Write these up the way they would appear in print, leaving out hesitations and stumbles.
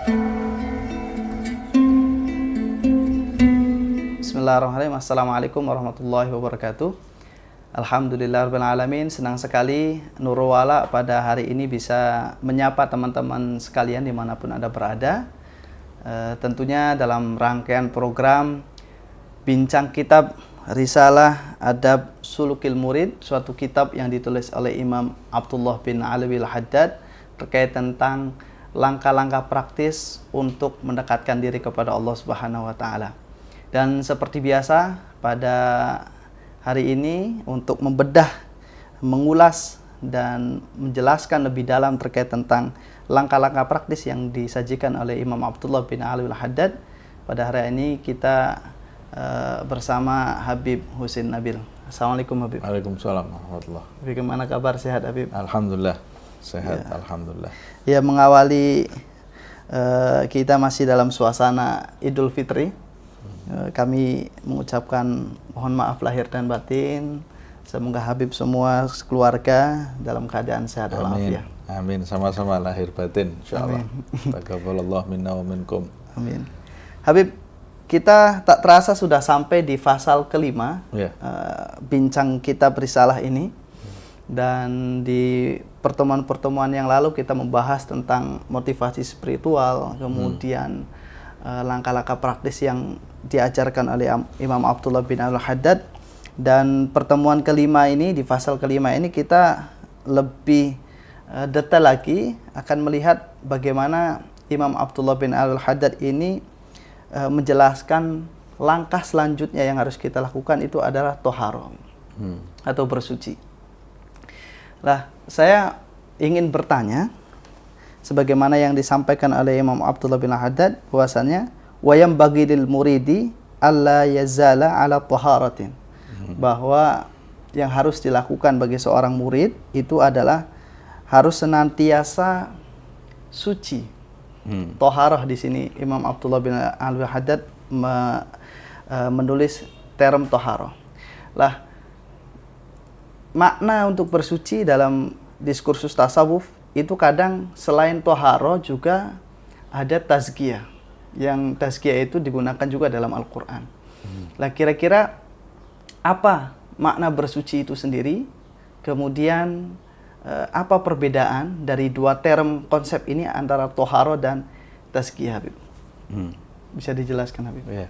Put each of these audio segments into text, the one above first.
Bismillahirrahmanirrahim. Assalamualaikum warahmatullahi wabarakatuh. Alhamdulillahirrahmanirrahim. Senang sekali Nurul Wala pada hari ini bisa menyapa teman-teman sekalian dimanapun Anda berada. Tentunya dalam rangkaian program Bincang Kitab Risalah Adab Sulukil Murid, suatu kitab yang ditulis oleh Imam Abdullah bin Alwi Al-Haddad terkait tentang langkah-langkah praktis untuk mendekatkan diri kepada Allah Subhanahu wa taala. Dan seperti biasa pada hari ini untuk membedah, mengulas dan menjelaskan lebih dalam terkait tentang langkah-langkah praktis yang disajikan oleh Imam Abdullah bin Alwi Al-Haddad, pada hari ini kita bersama Habib Husin Nabil. Assalamualaikum Habib. Waalaikumsalam warahmatullahi. Bagaimana kabar, sehat Habib? Alhamdulillah sehat, Ya. alhamdulillah. Ya, mengawali kita masih dalam suasana Idul Fitri. Kami mengucapkan mohon maaf lahir dan batin. Semoga Habib semua keluarga dalam keadaan sehat walafiat. Amin, sama-sama lahir batin insyaallah. Taqabbalallahu minna wa minkum. Amin. Habib, kita tak terasa sudah sampai di fasal kelima bincang kitab risalah ini. Dan di pertemuan-pertemuan yang lalu kita membahas tentang motivasi spiritual, kemudian langkah-langkah praktis yang diajarkan oleh Imam Abdullah bin Al-Haddad. Dan pertemuan kelima ini, di fasal kelima ini kita lebih detail lagi akan melihat bagaimana Imam Abdullah bin Al-Haddad ini menjelaskan langkah selanjutnya yang harus kita lakukan itu adalah toharoh atau bersuci. Lah, saya ingin bertanya sebagaimana yang disampaikan oleh Imam Abdullah bin Al-Haddad bahwasanya wayam bagi lil muridi alla yazala ala taharatin, bahwa yang harus dilakukan bagi seorang murid itu adalah harus senantiasa suci. Toharah di sini Imam Abdullah bin Al-Haddad menulis term toharah. Lah, makna untuk bersuci dalam diskursus tasawuf itu kadang selain toharah juga ada tazkiyah. Yang tazkiyah itu digunakan juga dalam Al-Quran. Lah, kira-kira apa makna bersuci itu sendiri? Kemudian apa perbedaan dari dua term konsep ini antara toharo dan tazkiyah, Habib? Bisa dijelaskan, Habib? Ya.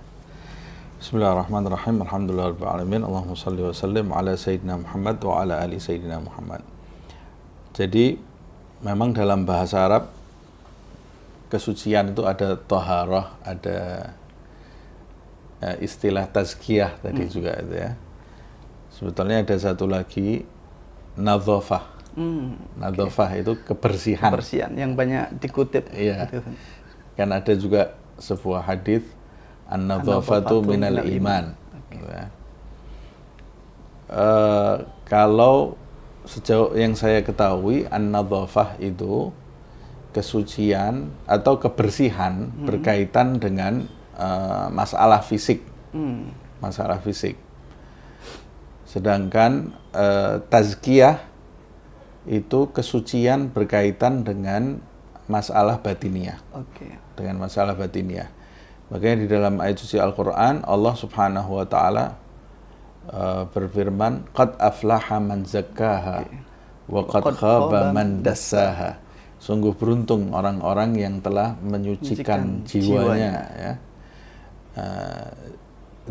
Bismillahirrahmanirrahim. Alhamdulillahirabbil alamin. Allahumma shalli wa sallim ala sayyidina Muhammad wa ala ali sayyidina Muhammad. Jadi memang dalam bahasa Arab kesucian itu ada toharah, ada istilah tazkiyah tadi juga itu ya. Sebetulnya ada satu lagi nadzafah. Nadzafah itu kebersihan. Kebersihan yang banyak dikutip. Iya. Kan ada juga sebuah hadis an-nadzafatu minal iman. Ya. Kalau sejauh yang saya ketahui, an-nadzafah itu kesucian atau kebersihan berkaitan dengan masalah fisik. Masalah fisik. Sedangkan tazkiyah itu kesucian berkaitan dengan masalah batiniah. Dengan masalah batiniah. Makanya di dalam ayat suci Al-Quran, Allah Subhanahu wa ta'ala berfirman, qad aflaha man zakkaha wa qad khaba man dassaha. Sungguh beruntung orang-orang yang telah menyucikan jiwanya. Ya.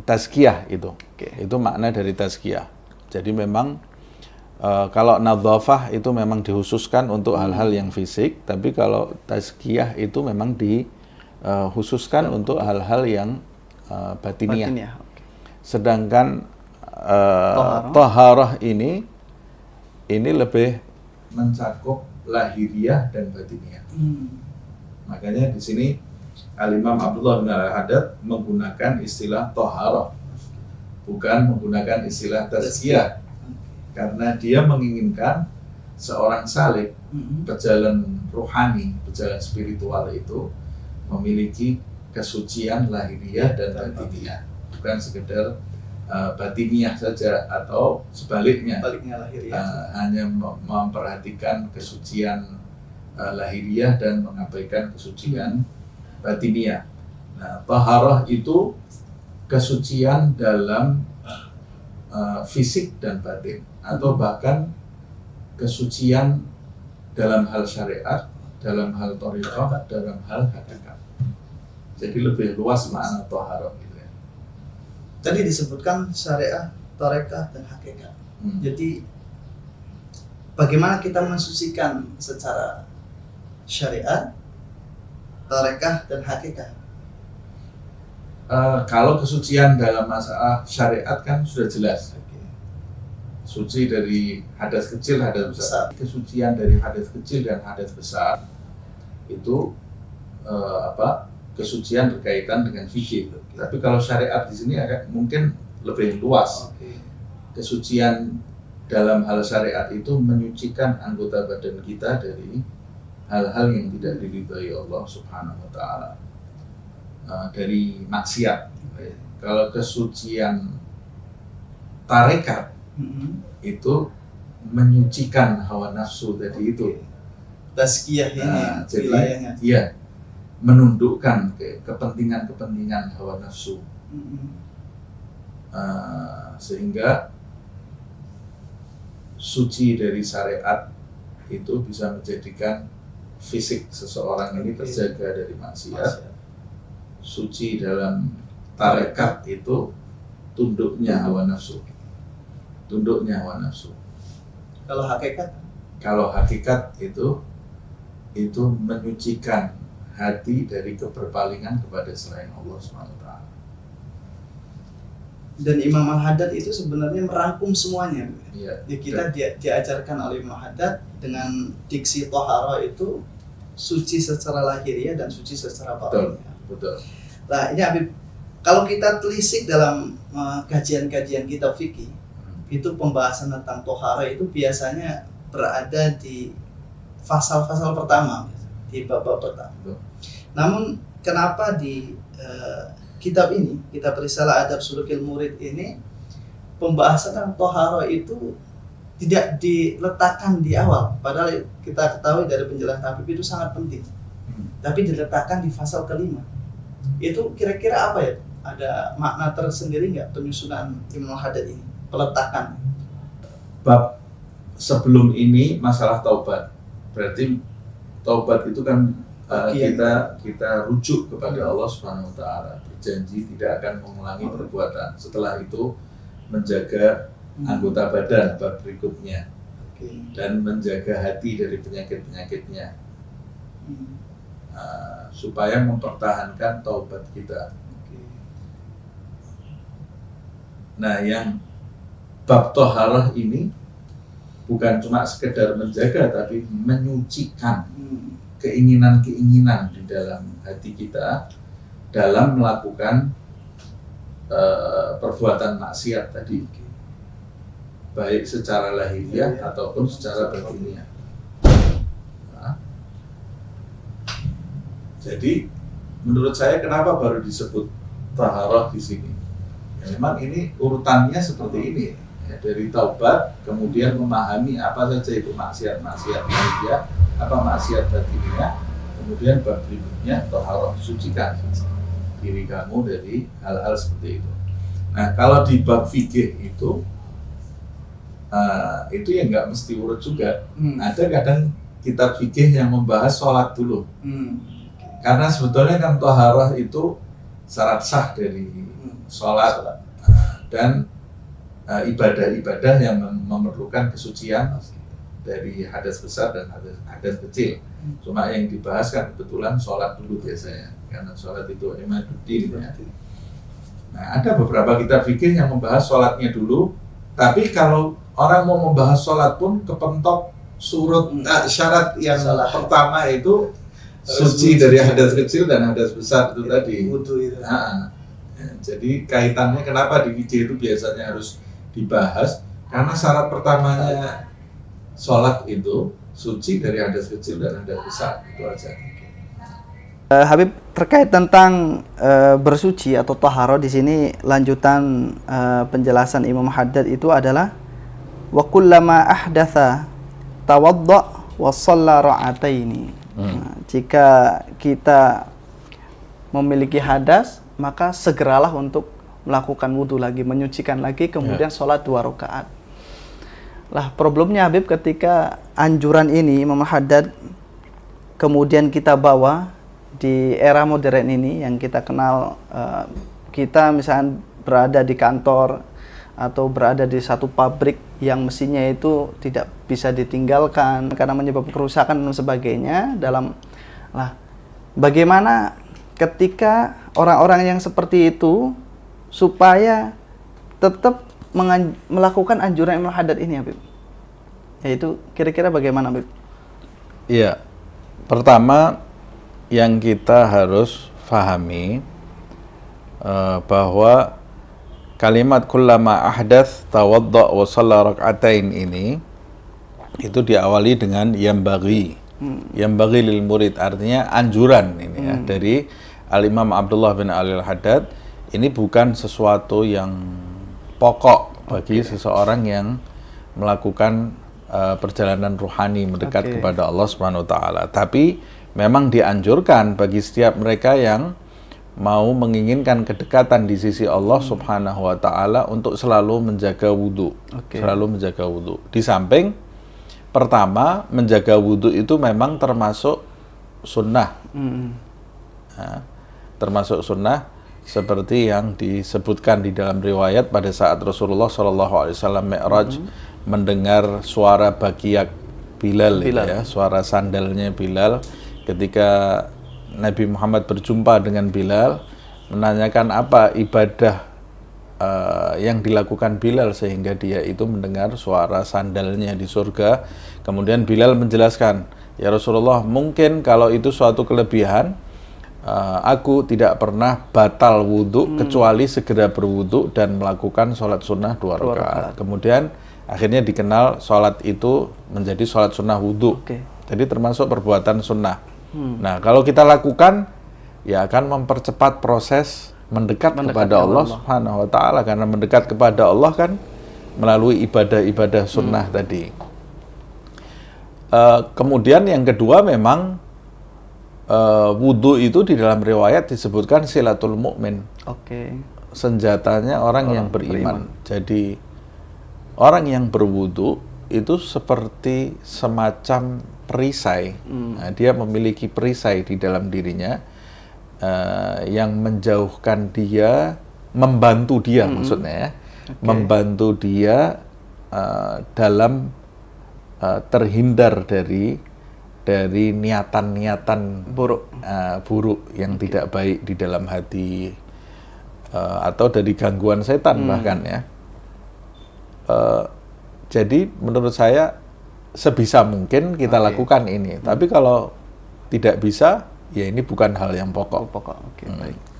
Tazkiyah itu. Itu makna dari tazkiyah. Jadi memang kalau nadzafah itu memang dikhususkan untuk hal-hal yang fisik, tapi kalau tazkiyah itu memang dikhususkan untuk hal-hal yang batiniah. Sedangkan taharah ini lebih mencakup lahiriah dan batiniah. Makanya di sini Al-Imam Abdullah bin Al-Haddad menggunakan istilah taharah, bukan menggunakan istilah tazkiyah. Karena dia menginginkan seorang salik, pejalan rohani, pejalan spiritual itu memiliki kesucian lahiriah dan batiniah, bukan sekedar batiniah saja atau sebaliknya hanya memperhatikan kesucian lahiriah dan mengabaikan kesucian batiniyah. Nah, taharah itu kesucian dalam fisik dan batin, atau bahkan kesucian dalam hal syariat, dalam hal thariqah, dalam hal hakikat. Jadi lebih luas makna taharah gitu ya. Tadi disebutkan syariat, thariqah, dan hakikat. Jadi bagaimana kita mensucikan secara syariat, thariqah, dan hakikat? Kalau kesucian dalam masalah syariat kan sudah jelas. Suci dari hadas kecil, hadas besar. Kesucian dari hadas kecil dan hadas besar itu kesucian berkaitan dengan fikih. Tapi kalau syariat di sini agak mungkin lebih luas. Kesucian dalam hal syariat itu menyucikan anggota badan kita dari hal-hal yang tidak diridhai Allah Subhanahu wa Ta'ala, dari maksiat. Kalau kesucian tarekat itu menyucikan hawa nafsu tadi itu. Tazkiyah ini wilayahnya. Iya, menundukkan kepentingan hawa nafsu. Sehingga suci dari syariat itu bisa menjadikan fisik seseorang ini terjaga dari maksiat. Suci dalam tarekat itu tunduknya hawa nafsu. Kalau hakikat? Kalau hakikat itu menyucikan hati dari keberpalingan kepada selain Allah SWT. Dan Imam Al-Haddad itu sebenarnya merangkum semuanya. Iya. Kita diajarkan oleh Imam Al-Haddad dengan diksi tohara itu suci secara lahiriah dan suci secara batiniyah. Betul. Nah, ini Habib, kalau kita telisik dalam kajian-kajian kitab fikih, itu pembahasan tentang tohara itu biasanya berada di fasal-fasal pertama, di bab-bab pertama. Betul. Namun kenapa di kitab ini, kitab Risalah Adab Sulukil Murid ini, pembahasan tentang tohara itu tidak diletakkan di awal, padahal kita ketahui dari penjelasan Habib itu sangat penting, tapi diletakkan di fasal kelima. Itu kira-kira apa ya? Ada makna tersendiri nggak penyusunan Imam Al-Haddad ini, peletakan? Bab sebelum ini masalah taubat, berarti taubat itu kan kita rujuk kepada Allah Subhanahu wa Ta'ala, berjanji tidak akan mengulangi perbuatan. Setelah itu menjaga anggota badan bab berikutnya, dan menjaga hati dari penyakit-penyakitnya, supaya mempertahankan taubat kita. Nah, yang bab toharah ini bukan cuma sekedar menjaga, tapi menyucikan keinginan-keinginan di dalam hati kita dalam melakukan perbuatan maksiat tadi, baik secara lahiriah ataupun secara batiniah. Nah, jadi menurut saya kenapa baru disebut taharah di sini? Ya, memang ini urutannya seperti ini, ya, dari taubat, kemudian memahami apa saja itu maksiat-maksiat lahiriah, apa maksiat batiniah, kemudian bab berikutnya taharah, sucikan diri kamu dari hal-hal seperti itu. Nah, kalau di bab fikih itu ya nggak mesti urut juga. Ada kadang kitab fikih yang membahas sholat dulu, karena sebetulnya kan taharah itu syarat sah dari sholat, dan ibadah-ibadah yang memerlukan kesucian dari hadas besar dan hadas kecil. Cuma yang dibahas kan kebetulan sholat dulu biasanya, karena sholat itu imaduddin, ya. Nah, ada beberapa kitab fikih yang membahas sholatnya dulu, tapi kalau orang mau membahas sholat pun kepentok surut syarat yang pertama itu suci dari hadas kecil dan hadas besar itu tadi. Ya, jadi kaitannya kenapa di fikih itu biasanya harus dibahas, karena syarat pertamanya sholat itu suci dari hadas kecil dan hadas besar, itu aja. Habib, terkait tentang bersuci atau taharah di sini, lanjutan penjelasan Imam Haddad itu adalah wa kullama ahdatha tawadda wa shalla ra'ataini. Jika kita memiliki hadas, maka segeralah untuk melakukan wudhu lagi, menyucikan lagi, kemudian sholat 2 rakaat. Lah problemnya Habib, ketika anjuran ini Imam Haddad kemudian kita bawa di era modern ini yang kita kenal, kita misalnya berada di kantor atau berada di satu pabrik yang mesinnya itu tidak bisa ditinggalkan karena menyebabkan kerusakan dan sebagainya. Bagaimana ketika orang-orang yang seperti itu supaya tetap melakukan anjuran Imam Haddad ini, Habib? Yaitu kira-kira bagaimana, Habib? Iya, pertama yang kita harus fahami bahwa kalimat kullama ahdath tawadda wa shalla rak'atain ini itu diawali dengan yambaghi. Yambaghi lil murid, artinya anjuran ini ya dari Al-Imam Abdullah bin Ali Al-Haddad. Ini bukan sesuatu yang pokok bagi seseorang yang melakukan perjalanan ruhani mendekat kepada Allah Subhanahu wa taala. Tapi memang dianjurkan bagi setiap mereka yang mau menginginkan kedekatan di sisi Allah Subhanahu wa taala untuk selalu menjaga wudu. Selalu menjaga wudu. Di samping pertama, menjaga wudu itu memang termasuk sunnah. Nah, termasuk sunnah seperti yang disebutkan di dalam riwayat pada saat Rasulullah SAW Mi'raj mendengar suara bakiak Bilal. Ya, suara sandalnya Bilal. Ketika Nabi Muhammad berjumpa dengan Bilal, menanyakan apa ibadah yang dilakukan Bilal sehingga dia itu mendengar suara sandalnya di surga. Kemudian Bilal menjelaskan, ya Rasulullah, mungkin kalau itu suatu kelebihan, aku tidak pernah batal wudhu kecuali segera berwudhu dan melakukan sholat sunnah 2 rakaat. Kemudian akhirnya dikenal sholat itu menjadi sholat sunnah wudhu. Jadi termasuk perbuatan sunnah. Nah, kalau kita lakukan, ya akan mempercepat proses mendekat kepada Allah Subhanahu wa taala, karena mendekat kepada Allah kan melalui ibadah-ibadah sunnah tadi. Kemudian yang kedua, memang wudhu itu di dalam riwayat disebutkan silatul mu'min. Senjatanya orang yang beriman. Jadi orang yang berwudhu itu seperti semacam perisai. Nah, dia memiliki perisai di dalam dirinya yang menjauhkan dia, membantu dia maksudnya ya, membantu dia dalam terhindar dari niatan-niatan buruk yang tidak baik di dalam hati, atau dari gangguan setan bahkan ya. Jadi menurut saya sebisa mungkin kita lakukan ini. Tapi kalau tidak bisa, ya ini bukan hal yang pokok. Baik.